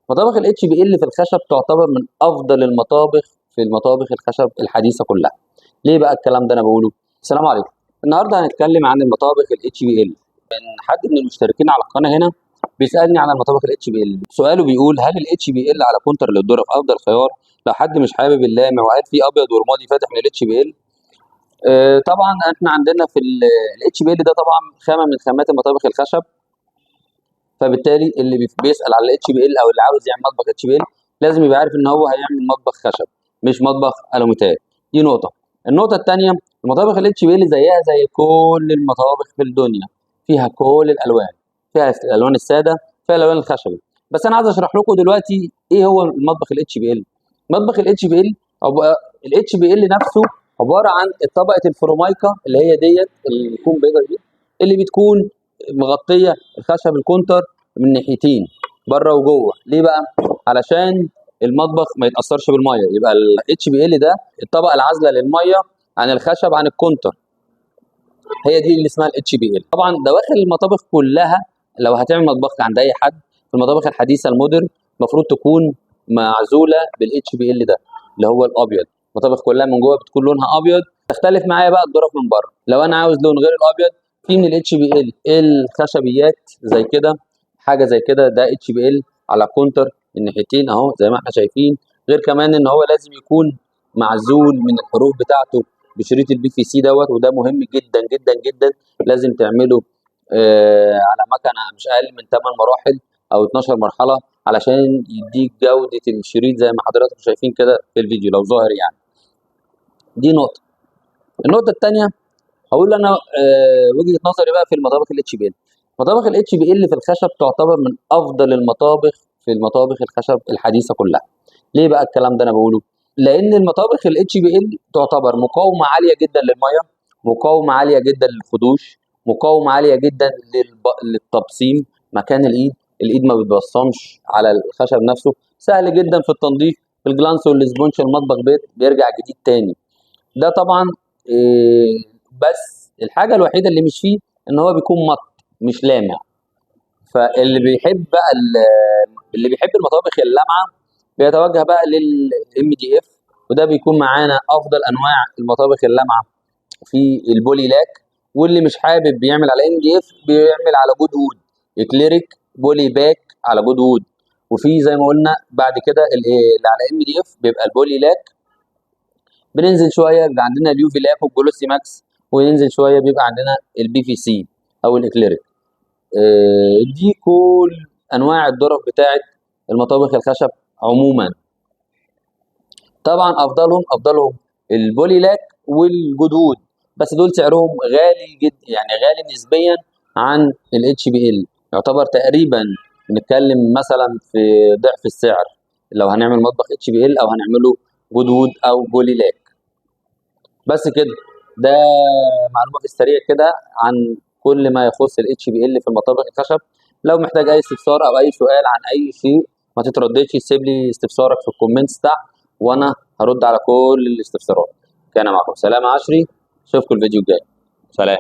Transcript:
مطابخ ال HBL في الخشب تعتبر من افضل المطابخ في المطابخ الخشب الحديثه كلها. ليه بقى الكلام ده انا بقوله؟ السلام عليكم. النهارده هنتكلم عن المطابخ ال HBL. حد من المشتركين على القناه هنا بيسالني عن المطابخ ال HBL. سؤاله بيقول: هل ال HBL على كونتر للظرف افضل خيار لو حد مش حابب اللامع وقاعد فيه ابيض ورمادي فاتح من ال HBL؟ طبعا احنا عندنا في ال HBL ده طبعا خامه من خامات المطابخ الخشب، فبالتالي اللي بيسال على الاتش بي ال او اللي عاوز يعمل مطبخ اتش بي ال لازم يبقى عارف ان هو هيعمل مطبخ خشب مش مطبخ الوميتال. دي نقطه. النقطه الثانيه، المطابخ الاتش بي ال زيها زي كل المطابخ في الدنيا، فيها كل الالوان، فيها الالوان الساده، فيها الالوان الخشبي. بس انا عايز اشرح لكم دلوقتي ايه هو المطبخ الاتش بي ال. مطبخ الاتش بي ال او الاتش بي ال نفسه عباره عن طبقه الفورمايكا اللي هي ديت اللي بتكون بيضاء دي، اللي بتكون مغطيه الخشب الكونتر من ناحيتين بره وجوه. ليه بقى؟ علشان المطبخ ما يتاثرش بالميه. يبقى الاتش بي ال ده الطبقه العازله للميه عن الخشب عن الكونتر، هي دي اللي اسمها الاتش بي ال. طبعا دواخل المطابخ كلها لو هتعمل مطبخ عند اي حد في المطابخ الحديثه المودرن المفروض تكون معزوله بالاتش بي ال ده اللي هو الابيض. المطابخ كلها من جوه بتكون لونها ابيض. تختلف معايا بقى الظرف من بره، لو انا عاوز لون غير الابيض في من الاتش بي ال الخشبيات زي كده، حاجه زي كده، ده اتش بي ال على كونتر الناحيتين اهو زي ما احنا شايفين. غير كمان ان هو لازم يكون معزول من الحروف بتاعته بشريط البي في سي دوت، وده مهم جدا جدا جدا. لازم تعمله على مكنه مش اقل من 8 مراحل او 12 مرحله علشان يديك جوده الشريط زي ما حضراتكم شايفين كده في الفيديو لو ظاهر يعني. دي نقطه. النقطه الثانيه هقول انا وجهه نظري بقى في المطابخ الاتش بي ال. مطابخ الاتش بي ال في الخشب تعتبر من افضل المطابخ في المطابخ الخشب الحديثه كلها. ليه بقى الكلام ده انا بقوله؟ لان المطابخ الاتش بي ال تعتبر مقاومه عاليه جدا للميه، مقاومه عاليه جدا للخدوش، مقاومه عاليه جدا للتبصيم مكان الايد. الايد ما بتبصمش على الخشب نفسه، سهل جدا في التنظيف. الجلانس والسبونش المطبخ بيرجع جديد تاني. ده طبعا بس الحاجه الوحيده اللي مش فيه ان هو بيكون مط مش لامع. فاللي بيحب بقى اللي بيحب المطابخ اللامعه بيتوجه بقى للام دي اف، وده بيكون معانا افضل انواع المطابخ اللامعه في البولي لاك. واللي مش حابب بيعمل على ام دي اف بيعمل على جود وود، اكليريك بولي باك على جود وود. وفي زي ما قلنا بعد كده اللي على ام دي اف بيبقى البولي لاك. بننزل شويه بيبقى عندنا اليوفي لاك والجلوسي ماكس، وننزل شويه بيبقى عندنا البي في سي او الاكليريك. دي كل انواع الظرف بتاعه المطابخ الخشب عموما. طبعا افضلهم البولي لاك والجدود، بس دول سعرهم غالي جدا يعني غالي نسبيا عن الاتش بي ال. يعتبر تقريبا بنتكلم مثلا في ضعف السعر لو هنعمل مطبخ اتش بي ال او هنعمله جدود او بولي لاك. بس كده، ده معلومه في السريع كده عن كل ما يخص الاتش بي ال في المطابخ الخشب. لو محتاج اي استفسار او اي سؤال عن اي شيء ما تترددش، سيب لي استفسارك في الكومنتس تحت وانا هرد على كل الاستفسارات. كان معكم سلام عشري، اشوفكم الفيديو الجاي. سلام.